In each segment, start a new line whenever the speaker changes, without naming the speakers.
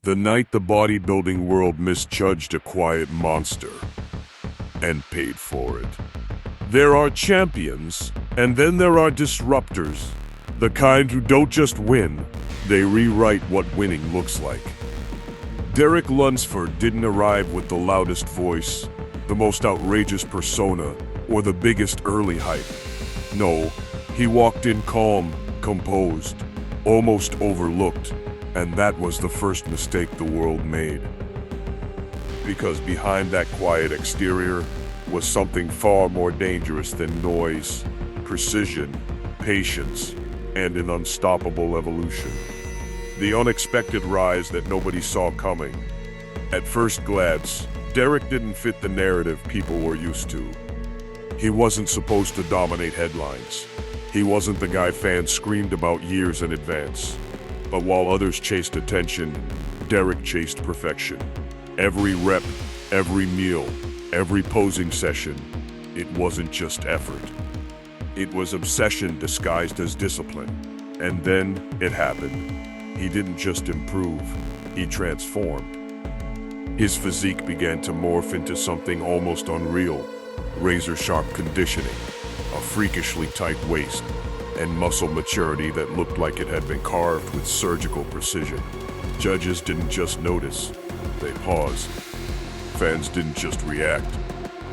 The night the bodybuilding world misjudged a quiet monster and paid for it. There are champions, and then there are disruptors. The kind who don't just win, they rewrite what winning looks like. Derek Lunsford didn't arrive with the loudest voice, the most outrageous persona, or the biggest early hype. No, he walked in calm, composed, almost overlooked, and that was the first mistake the world made. Because behind that quiet exterior was something far more dangerous than noise, precision, patience, and an unstoppable evolution. The unexpected rise that nobody saw coming. At first glance, Derek didn't fit the narrative people were used to. He wasn't supposed to dominate headlines. He wasn't the guy fans screamed about years in advance. But while others chased attention, Derek chased perfection. Every rep, every meal, every posing session, it wasn't just effort. It was obsession disguised as discipline. And then it happened. He didn't just improve, he transformed. His physique began to morph into something almost unreal. Razor-sharp conditioning, a freakishly tight waist, and muscle maturity that looked like it had been carved with surgical precision. Judges didn't just notice, they paused. Fans didn't just react,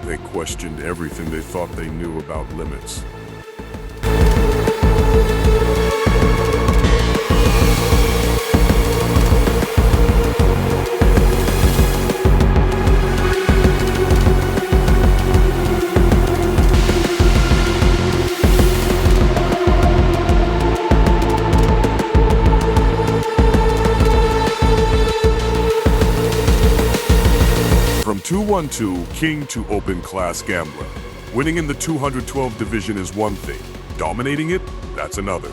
they questioned everything they thought they knew about limits. From 212 king to open class gambler. Winning in the 212 division is one thing. Dominating it, that's another.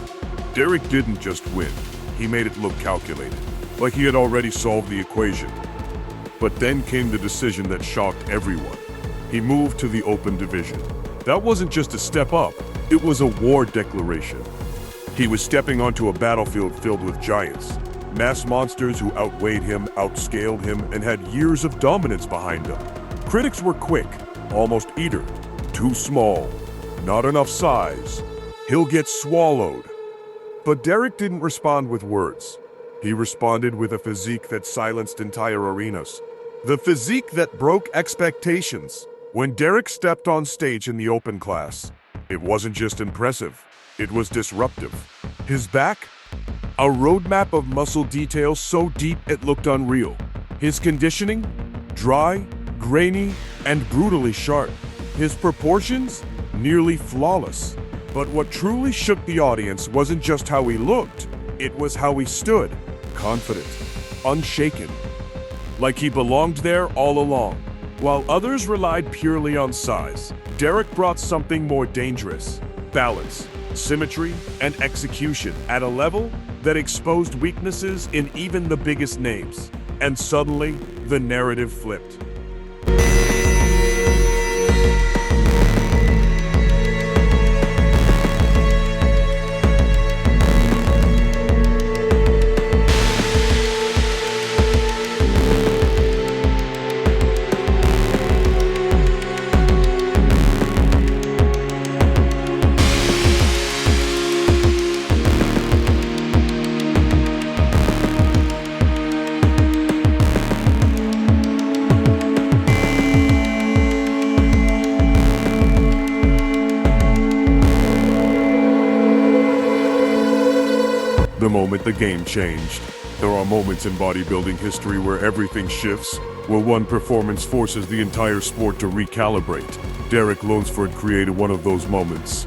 Derek didn't just win. He made it look calculated, like he had already solved the equation. But then came the decision that shocked everyone. He moved to the open division. That wasn't just a step up, it was a war declaration. He was stepping onto a battlefield filled with giants. Mass monsters who outweighed him, outscaled him, and had years of dominance behind them. Critics were quick, almost eager. Too small, not enough size. He'll get swallowed. But Derek didn't respond with words. He responded with a physique that silenced entire arenas. The physique that broke expectations. When Derek stepped on stage in the open class, it wasn't just impressive, it was disruptive. His back? A roadmap of muscle details so deep it looked unreal. His conditioning? Dry, grainy, and brutally sharp. His proportions? Nearly flawless. But what truly shook the audience wasn't just how he looked, it was how he stood. Confident, unshaken. Like he belonged there all along. While others relied purely on size, Derek brought something more dangerous. Balance, symmetry, and execution at a level that exposed weaknesses in even the biggest names. And suddenly, the narrative flipped. The moment the game changed. There are moments in bodybuilding history where everything shifts, where one performance forces the entire sport to recalibrate. Derek Lunsford created one of those moments.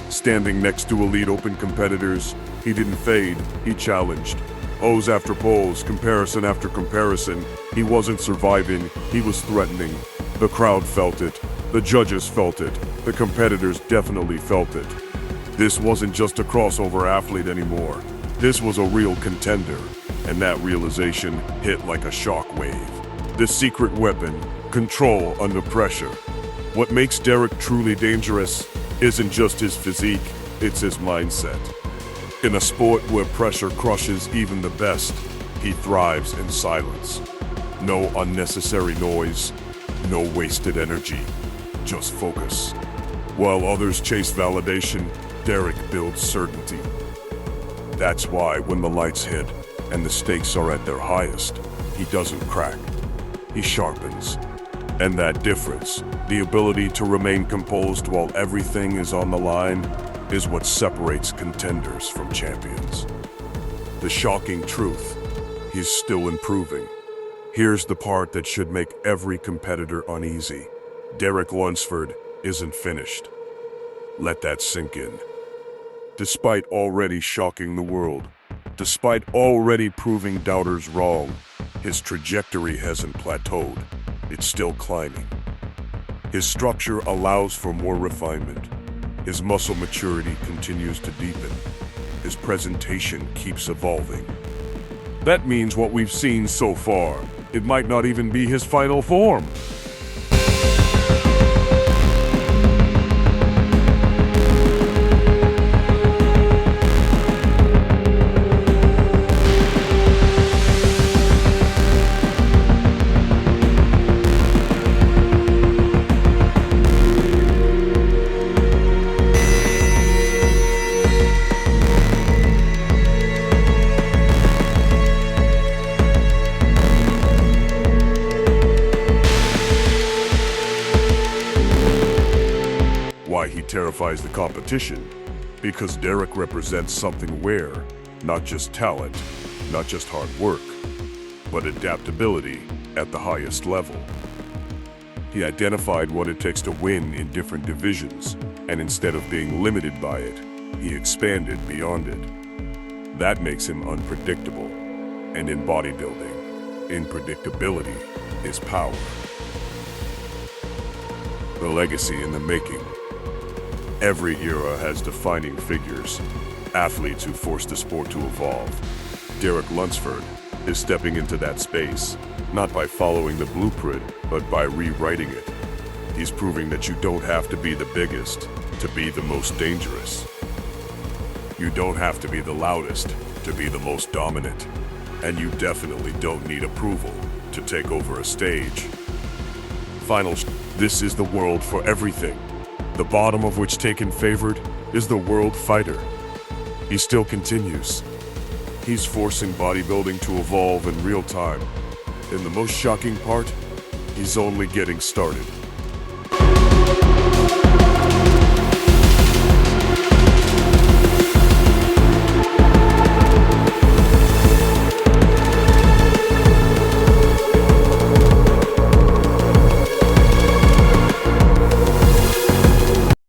Standing next to elite open competitors, he didn't fade, he challenged. Pose after pose, comparison after comparison, he wasn't surviving, he was threatening. The crowd felt it, the judges felt it, the competitors definitely felt it. This wasn't just a crossover athlete anymore. This was a real contender, and that realization hit like a shockwave. The secret weapon, control under pressure. What makes Derek truly dangerous isn't just his physique, it's his mindset. In a sport where pressure crushes even the best, He thrives in silence. No unnecessary noise, no wasted energy, just focus. While others chase validation, Derek builds certainty. That's why when the lights hit and the stakes are at their highest, he doesn't crack. He sharpens. And that difference, the ability to remain composed while everything is on the line, is what separates contenders from champions. The shocking truth, he's still improving. Here's the part that should make every competitor uneasy. Derek Lunsford isn't finished. Let that sink in. Despite already shocking the world, despite already proving doubters wrong, his trajectory hasn't plateaued. It's still climbing. His structure allows for more refinement. His muscle maturity continues to deepen. His presentation keeps evolving. That means what we've seen so far, it might not even be his final form. Why he terrifies the competition? Because Derek represents something rare, not just talent, not just hard work, but adaptability at the highest level. He identified what it takes to win in different divisions, and instead of being limited by it, he expanded beyond it. That makes him unpredictable. And in bodybuilding, unpredictability is power. The legacy in the making. Every era has defining figures, athletes who force the sport to evolve. Derek Lunsford is stepping into that space, not by following the blueprint, but by rewriting it. He's proving that you don't have to be the biggest to be the most dangerous. You don't have to be the loudest to be the most dominant. And you definitely don't need approval to take over a stage. This is the world for everything. The bottom of which taken favored is the world fighter. He still continues. He's forcing bodybuilding to evolve in real time. And the most shocking part, he's only getting started.